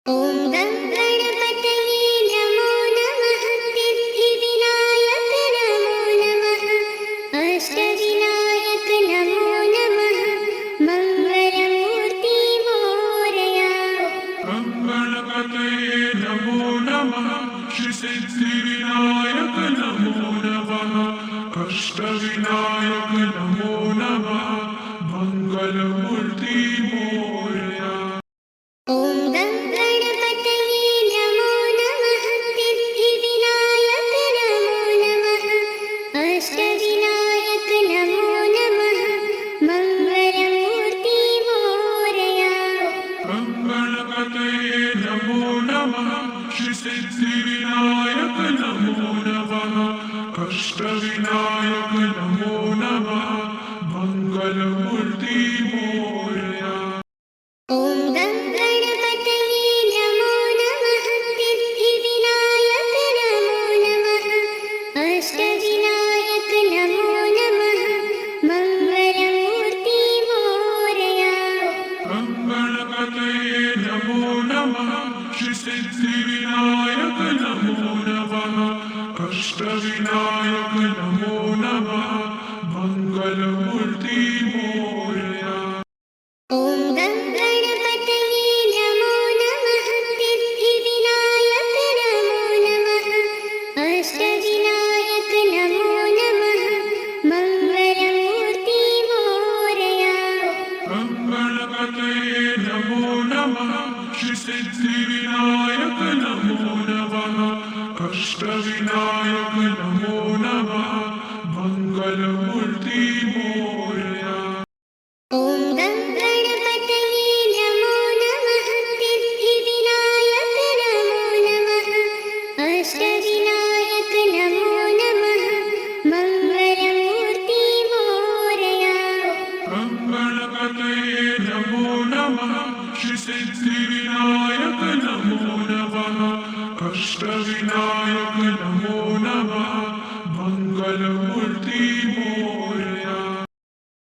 ॐ गं गणपतये नमो नमः सिद्धिविनायक नमो नमः अष्टविनायक नमो नमः मङ्गलमूर्ति मोरया। ॐ गणपतये नमो नमः सिद्धिविनायक नमो नमः अष्टविनायक नमो नमः मङ्गलमूर्ति मोरया। ॐ गं गणपतये नमो नमः सिद्धिविनायक नमो नमः अष्टविनायक नमो नमः मङ्गलमूर्ति मोरया। ॐ गणपतये नमो नमः सिद्धिविनायक नमो नमः अष्टविनायक नमो नमः मङ्गलमूर्ति मोरया। ॐ गं गणपतये नमो नमः सिद्धिविनायक नमो नमः अष्टविनायक नमो नमः मङ्गलमूर्ति मोरया। ॐ गणपतये नमो नमः सिद्धिविनायक नमो नमः अष्टविनायक नमो नमः मङ्गलमूर्ति मोरया। ॐ गं गणपतये नमो नमः सिद्धिविनायक नमो नमः अष्टविनायक नमो नमः मङ्गलमूर्ति मोरया। ॐ गणपतये नमो नमः सिद्धिविनायक नमो नमः अष्टविनायक नमो नमः मङ्गलमूर्ति मोरया। ॐ गं गणपतये नमो नमः सिद्धिविनायक नमो नमः अष्टविनायक नमो नमः मङ्गलमूर्ति मोरया। ॐ गणपतये नमो नमः सिद्धिविनायक नमो नमः अष्टविनायक नमो नमः मङ्गलमूर्ति मोरया।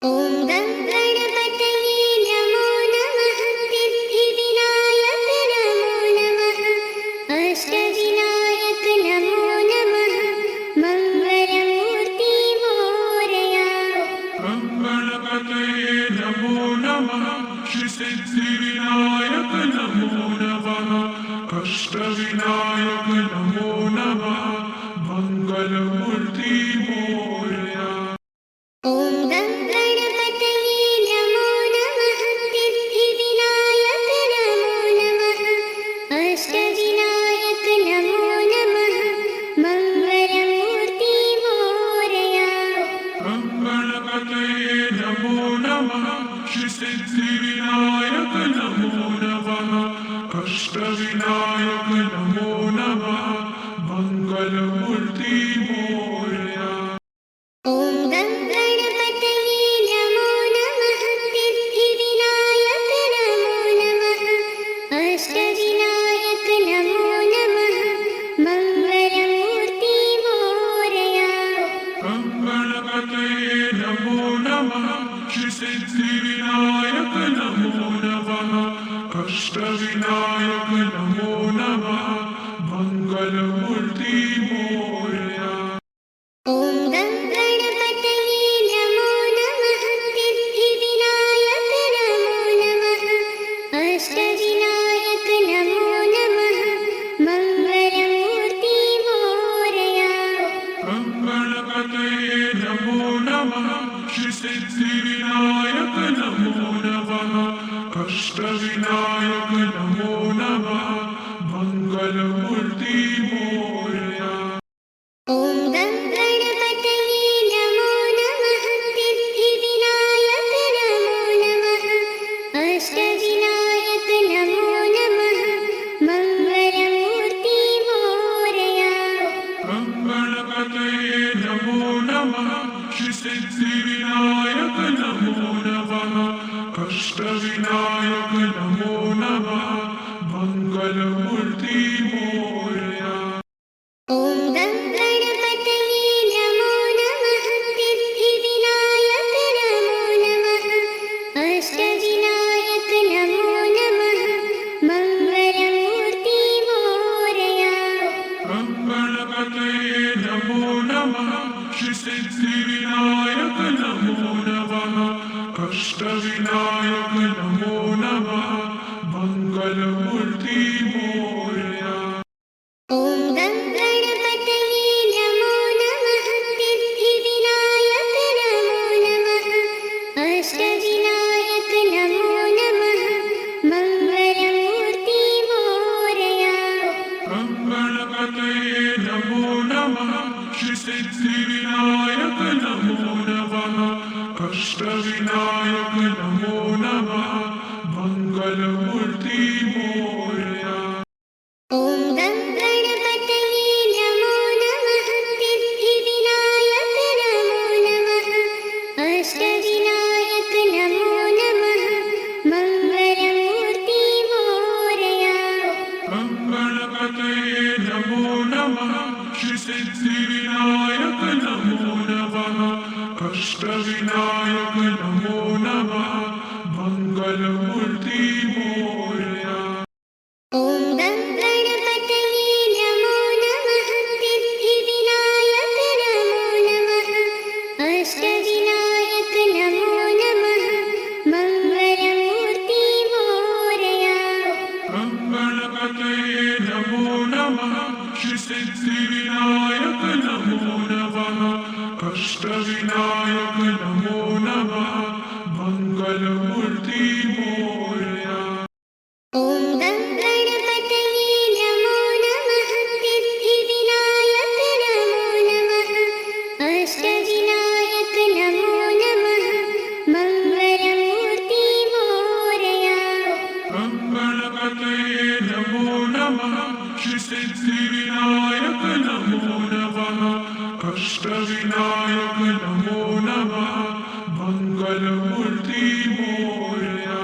ॐ गं गणपतये नमो नमः सिद्धिविनायक नमो नमः अष्टविनायक नमो नमः मङ्गलमूर्ति मोरया। ॐ गणपतये नमो नमः सिद्धिविनायक नमो नमः अष्टविनायक नमो नमः मङ्गलमूर्ति मोरया। ॐ गं गणपतये नमो नमः सिद्धिविनायक नमो नमः अष्टविनायक नमो नमः मङ्गलमूर्ति मोरया। ॐ गणपतये नमो नमः सिद्धिविनायक नमो नमः अष्टविनायक नमो नमः मङ्गलमूर्ति मोरया। ॐ गं गणपतये नमो नमः सिद्धिविनायक नमो नमः अष्टविनायक नमो नमः मङ्गलमूर्ति मोरया। ॐ गणपतये नमो नमः सिद्धिविनायक नमो नमः अष्टविनायक नमो नमः मङ्गलमूर्ति मोरया। ॐ गं गणपतये नमो नमः सिद्धिविनायक नमो नमः अष्टविनायक नमो नमः मङ्गलमूर्ति मोरया। ॐ गणपतये नमो नमः सिद्धिविनायक नमो नमः अष्टविनायक नमो नमः मङ्गलमूर्ति मोरया। ॐ गं गणपतये नमो नमः सिद्धिविनायक नमो नमः अष्टविनायक नमो नमः मङ्गलमूर्ति मोरया। ॐ गणपतये नमो नमः सिद्धिविनायक नमो नमः अष्टविनायक नमो नमः मङ्गलमूर्ति मोरया। ॐ गं गणपतये नमो नमः सिद्धिविनायक नमो नमः अष्टविनायक नमो नमः मङ्गलमूर्ति श्रीसिद्धिविनायक नमो नमः कष्टविनायक नमो नमः मंगलमूर्ति मोरया। ॐ गं गणपतये नमो नमः सिद्धिविनायक नमो नमः अष्टविनायक नमो नमः मङ्गलमूर्ति मोरया। गणपतये नमो नमः श्रीसिद्धिविनायक नमो नमः कष्टविनायक नमो नमः मंगलमूर्ति मोरया। ॐ गं गणपतये नमो नमः सिद्धिविनायक नमो नमः अष्टविनायक नमो नमः मङ्गलमूर्ति मोरया। गणपतये नमो नमः श्रीसिद्धिविनायक नमो नमः कष्टविनायक नमो नमः मंगलमूर्ति मोरया। ॐ गं गणपतये नमो नमः सिद्धिविनायक नमो नमः अष्टविनायक नमो नमः मङ्गलमूर्ति मोरया। गणपतये नमो नमः श्रीसिद्धिविनायक नमो नमः कष्टविनायक नमो नमः मंगलमूर्ति मोरया। ॐ गं गणपतये नमो नमः सिद्धिविनायक नमो नमः अष्टविनायक नमो नमः मङ्गलमूर्ति मोरया। गणपतये नमो नमः श्रीसिद्धिविनायक नमो नमः कष्टविनायक नमो नमः मंगलमूर्ति मोरया।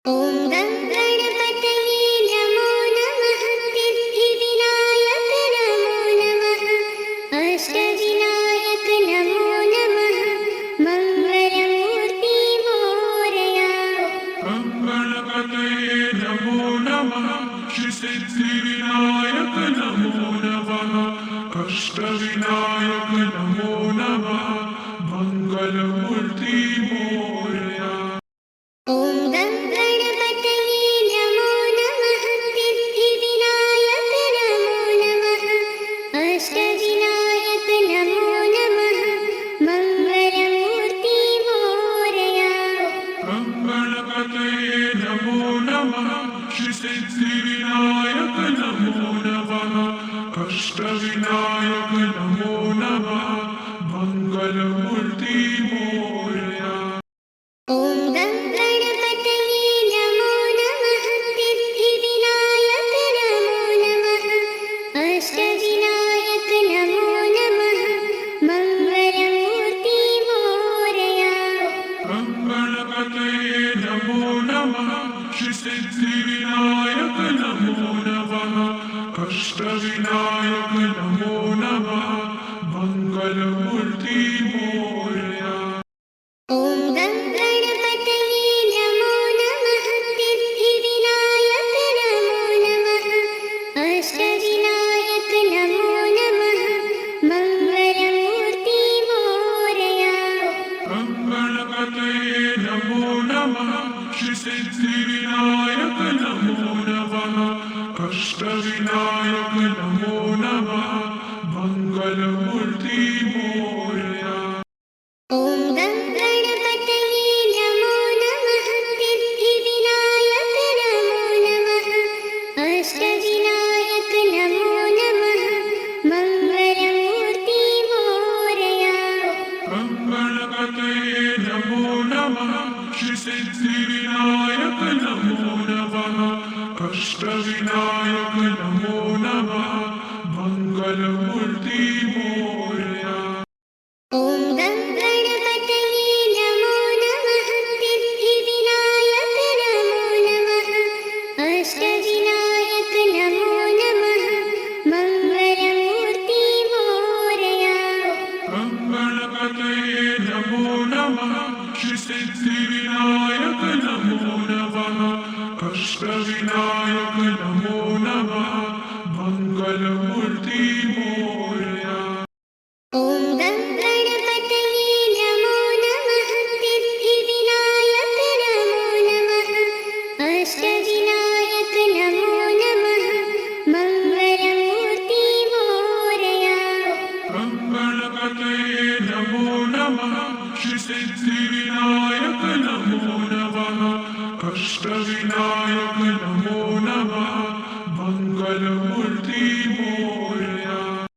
ॐ गं गणपतये नमो नमः सिद्धिविनायक नमो नमः अष्टविनायक नमो नमः मङ्गलमूर्ति मोरया। गणपतये नमो नमः श्रीसिद्धिविनायक नमो नमः कष्टविनायक नमो नमः मंगलमूर्ति मोरया। ॐ गं गणपतये नमो नमः सिद्धिविनायक नमो नमः अष्टविनायक नमो नमः मङ्गलमूर्ति मोरया। गणपतये नमो नमः श्रीसिद्धिविनायक नमो नमः कष्टविनायक नमो नमः मंगलमूर्ति मोरया। ॐ गं गणपतये नमो नमः सिद्धिविनायक नमो नमः अष्टविनायक नमो नमः मङ्गलमूर्ति मोरया। गणपतये नमो नमः श्रीसिद्धिविनायक नमो नमः कष्टविनायक नमो नमः मंगलमूर्ति मोरया। ॐ गं गणपतये नमो नमः सिद्धिविनायक नमो नमः अष्टविनायक नमो नमः मङ्गलमूर्ति मोरया। गणपतये नमो नमः श्रीसिद्धिविनायक नमो नमः कष्टविनायक नमो नमः मंगलमूर्ति मोरया। ॐ गं गणपतये नमो नमः सिद्धिविनायक नमो नमः अष्टविनायक नमो नमः मङ्गलमूर्ति मोरया। गणपतये नमो नमः श्रीसिद्धिविनायक नमो नमः कष्टविनायक नमो नमः मंगलमूर्ति मोरया। ॐ गं गणपतये नमो नमः सिद्धिविनायक नमो नमः अष्टविनायक नमो नमः मङ्गलमूर्ति मोरया। गणपतये नमो नमः श्रीसिद्धिविनायक नमो नमः कष्टविनायक नमो नमः मंगलमूर्ति मोरया। ॐ गं ऋषिसिद्धिविनायकाय